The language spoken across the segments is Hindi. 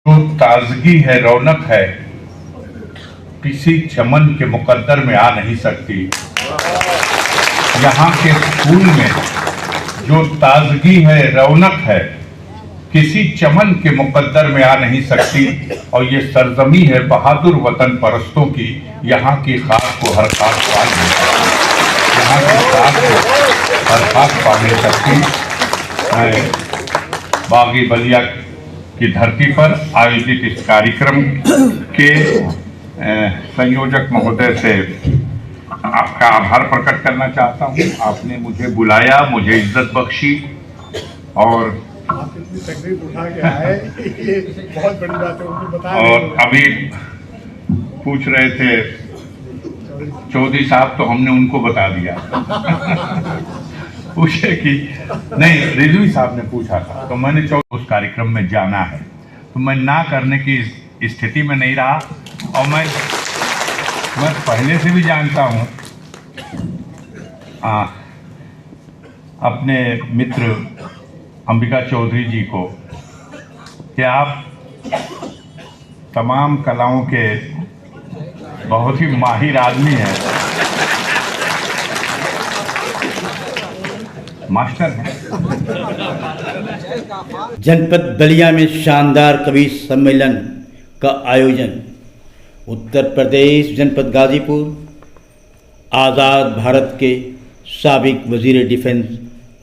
जो ताजगी है, रौनक है, किसी चमन के मुकद्दर में आ नहीं सकती। यहाँ के स्कूल में जो ताजगी है, रौनक है, किसी चमन के मुकद्दर में आ नहीं सकती। और ये सरजमी है बहादुर वतन परस्तों की। यहाँ की खाक को हर खाक पा नहीं सकती, यहाँ की खाक को हर खाक पा नहीं सकती। मैं बागी बलिया की धरती पर आयोजित इस कार्यक्रम के संयोजक महोदय से आपका आभार प्रकट करना चाहता हूँ। आपने मुझे बुलाया, मुझे इज्जत बख्शी और तकलीफ उठा के आए, ये बहुत बड़ी बात है। उनको बता और अभी पूछ रहे थे चौधरी साहब, तो हमने उनको बता दिया पूछे कि नहीं, रिजवी साहब ने पूछा था तो मैंने उस कार्यक्रम में जाना है, तो मैं ना करने की स्थिति में नहीं रहा। और मैं पहले से भी जानता हूँ अपने मित्र अंबिका चौधरी जी को कि आप तमाम कलाओं के बहुत ही माहिर आदमी हैं, मास्टर हैं। जनपद बलिया में शानदार कवि सम्मेलन का आयोजन। उत्तर प्रदेश जनपद गाजीपुर आज़ाद भारत के साबिक वजीर डिफेंस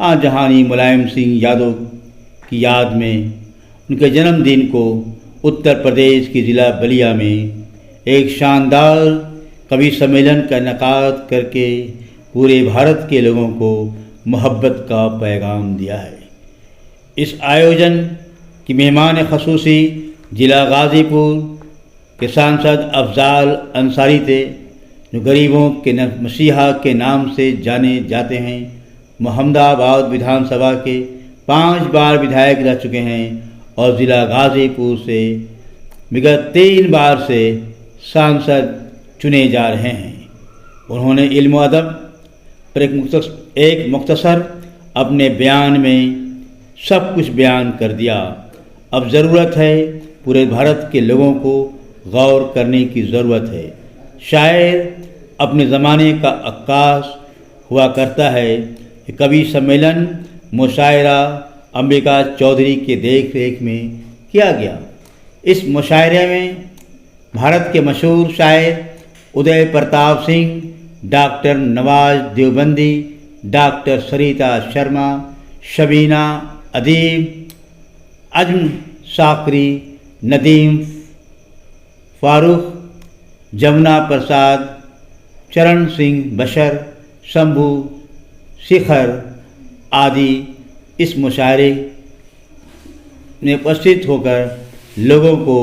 आजहानी मुलायम सिंह यादव की याद में उनके जन्मदिन को उत्तर प्रदेश के ज़िला बलिया में एक शानदार कवि सम्मेलन का इनेकाद करके पूरे भारत के लोगों को मोहब्बत का पैगाम दिया है। इस आयोजन की मेहमान ख़ुसूसी ज़िला गाज़ीपुर के सांसद अफजाल अंसारी थे, जो गरीबों के मसीहा के नाम से जाने जाते हैं। मोहम्मदाबाद विधानसभा के 5 बार विधायक रह चुके हैं और ज़िला गाज़ीपुर से विगत 3 बार से सांसद चुने जा रहे हैं। उन्होंने इल्म अदब पर एक मुख्तसर अपने बयान में सब कुछ बयान कर दिया। अब ज़रूरत है, पूरे भारत के लोगों को गौर करने की ज़रूरत है। शायर अपने ज़माने का अक्कास हुआ करता है। कवि सम्मेलन मुशायरा अंबिका चौधरी के देख रेख में किया गया। इस मुशायरे में भारत के मशहूर शायर उदय प्रताप सिंह, डॉक्टर नवाज देवबंदी, डॉक्टर सरिता शर्मा, शबीना अदीब, अजम साकरी, नदीम फारूक, जमुना प्रसाद, चरण सिंह बशर, शंभू शिखर आदि इस मुशायरे में उपस्थित होकर लोगों को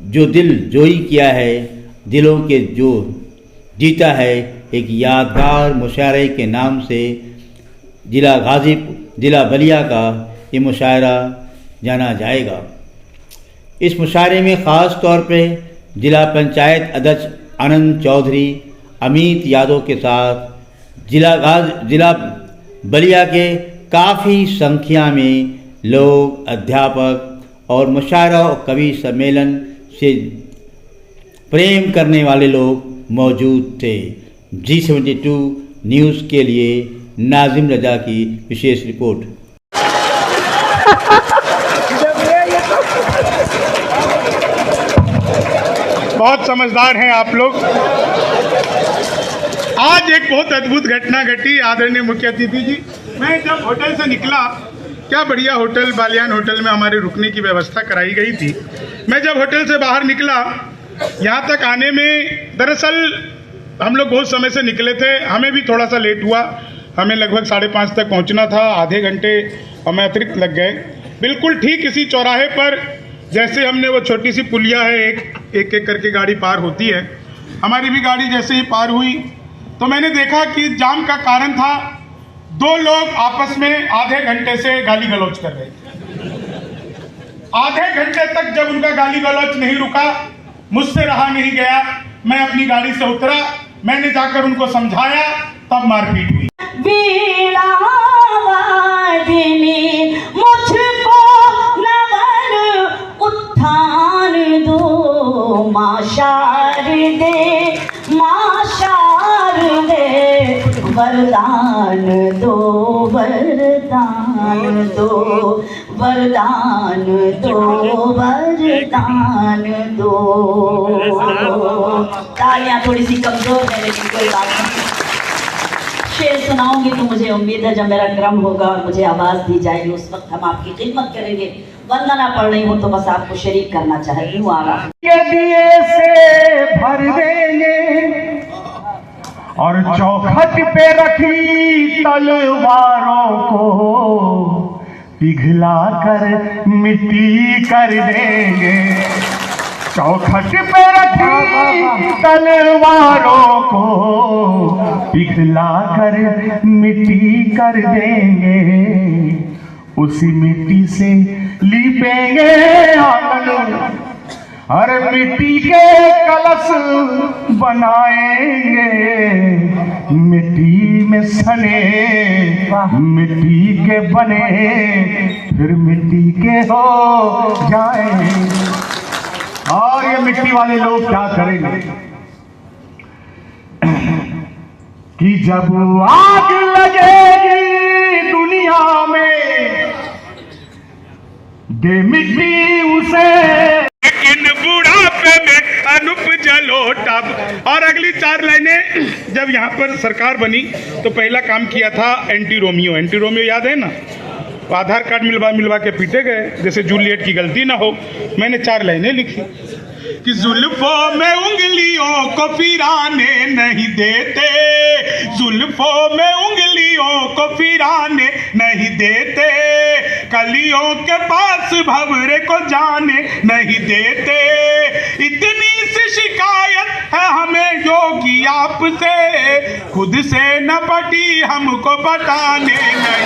जो दिल जोई किया है, दिलों के जो जीता है, एक यादगार मुशायरे के नाम से ज़िला बलिया का ये मुशायरा जाना जाएगा। इस मुशायरे में ख़ास तौर पे ज़िला पंचायत अध्यक्ष आनंद चौधरी, अमित यादव के साथ ज़िला बलिया के काफ़ी संख्या में लोग, अध्यापक और मुशायरा और कवि सम्मेलन से प्रेम करने वाले लोग मौजूद थे। G72 न्यूज़ के लिए नाजिम रजा की विशेष रिपोर्ट। बहुत समझदार हैं आप लोग। आज एक बहुत अद्भुत घटना घटी। आदरणीय मुख्य अतिथि जी, मैं जब होटल से निकला, क्या बढ़िया होटल, बालियान होटल में हमारे रुकने की व्यवस्था कराई गई थी। मैं जब होटल से बाहर निकला, यहाँ तक आने में दरअसल हम लोग बहुत समय से निकले थे, हमें भी थोड़ा सा लेट हुआ। हमें लगभग 5:30 तक पहुँचना था, आधे घंटे हमें अतिरिक्त लग गए। बिल्कुल ठीक इसी चौराहे पर जैसे हमने वो छोटी सी पुलिया है, एक एक करके गाड़ी पार होती है, हमारी भी गाड़ी जैसे ही पार हुई तो मैंने देखा कि जाम का कारण था 2 लोग आपस में आधे घंटे से गाली गलौज कर रहे थे। आधे घंटे तक जब उनका गाली गलौज नहीं रुका, मुझसे रहा नहीं गया, मैं अपनी गाड़ी से उतरा, मैंने जाकर उनको समझाया, तब मारपीट हुई। मुझको नवर उठा वरदान दो माँ शारदे, माँ शारदे, वरदान दो, वरदान दो, वरदान दो, वरदान दो। तालियां थोड़ी सी कमजोर है लेकिन कोई बात नहीं। शेर सुनाऊंगी तो मुझे उम्मीद है जब मेरा क्रम होगा और मुझे आवाज दी जाएगी उस वक्त हम आपकी खिदमत करेंगे। वंदना पढ़ रही हूँ तो बस आपको शरीक करना चाहती हूँ। आ रहा के दिए से भर देंगे और चौखट पे रखी तलवारों को पिघला कर मिट्टी कर देंगे। चौखट पे रखी तलवारों को पिघला कर मिट्टी कर देंगे। उसी मिट्टी से लीपेंगे आंगन, हर मिट्टी के कलश बनाएंगे। मिट्टी में सने मिट्टी के बने फिर मिट्टी के हो जाएंगे। और ये मिट्टी वाले लोग क्या करेंगे कि जब आग लगेगी दुनिया में दे मिट्टी उसे, लेकिन बुढ़ापे में अनुप जलोटा। और अगली 4 लाइनें, जब यहाँ पर सरकार बनी तो पहला काम किया था एंटी रोमियो। एंटी रोमियो याद है ना? आधार कार्ड मिलवा के पीटे गए जैसे जूलियट की गलती ना हो। मैंने 4 लाइनें लिखी कि जुल्फों में उंगलियों को फिराने नहीं देते, जुल्फों में उंगलियों को फिराने नहीं देते, कलियों के पास भंवरे को जाने नहीं देते। इतनी सी शिकायत है हमें योगी आपसे, खुद से न पटी हमको बताने नहीं,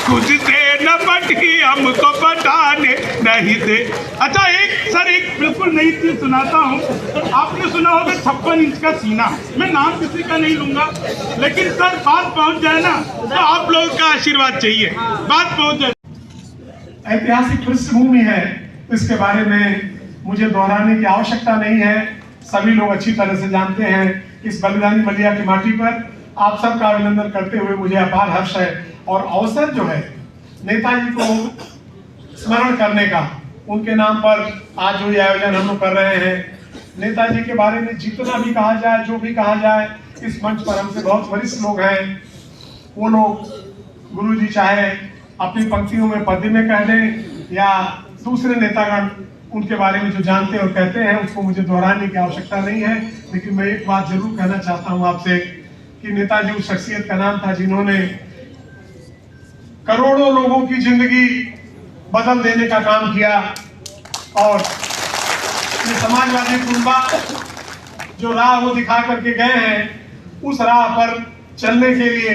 खुद से न पटी हमको बताने नहीं दे। अच्छा एक बिल्कुल नई चीज सुनाता हूँ। आपने सुना होगा 56 इंच का सीना। मैं नाम किसी का नहीं लूंगा लेकिन सर बात पहुंच जाए ना तो आप लोगों का आशीर्वाद चाहिए, बात पहुंच जाए। ऐतिहासिक पृष्ठभूमि है, इसके बारे में मुझे दोहराने की आवश्यकता नहीं है। सभी लोग अच्छी तरह से जानते हैं। इस बलिदानी बलिया की माटी पर आप सबका अभिनंदन करते हुए मुझे अपार हर्ष है। और अवसर जो है नेताजी को स्मरण करने का, उनके नाम पर आज जो ये आयोजन हम लोग कर रहे हैं, नेताजी के बारे में जितना भी कहा जाए, जो भी कहा जाए, इस मंच पर हमसे बहुत वरिष्ठ लोग हैं। वो लोग गुरुजी चाहे अपनी पंक्तियों में पद्य में कह दें या दूसरे नेतागण उनके बारे में जो जानते और कहते हैं उसको मुझे दोहराने की आवश्यकता नहीं है। लेकिन मैं एक बात जरूर कहना चाहता हूं आपसे कि नेताजी उस शख्सियत का नाम था जिन्होंने करोड़ों लोगों की जिंदगी बदल देने का काम किया। और ये समाजवादी कुनबा जो राह वो दिखा करके गए हैं, उस राह पर चलने के लिए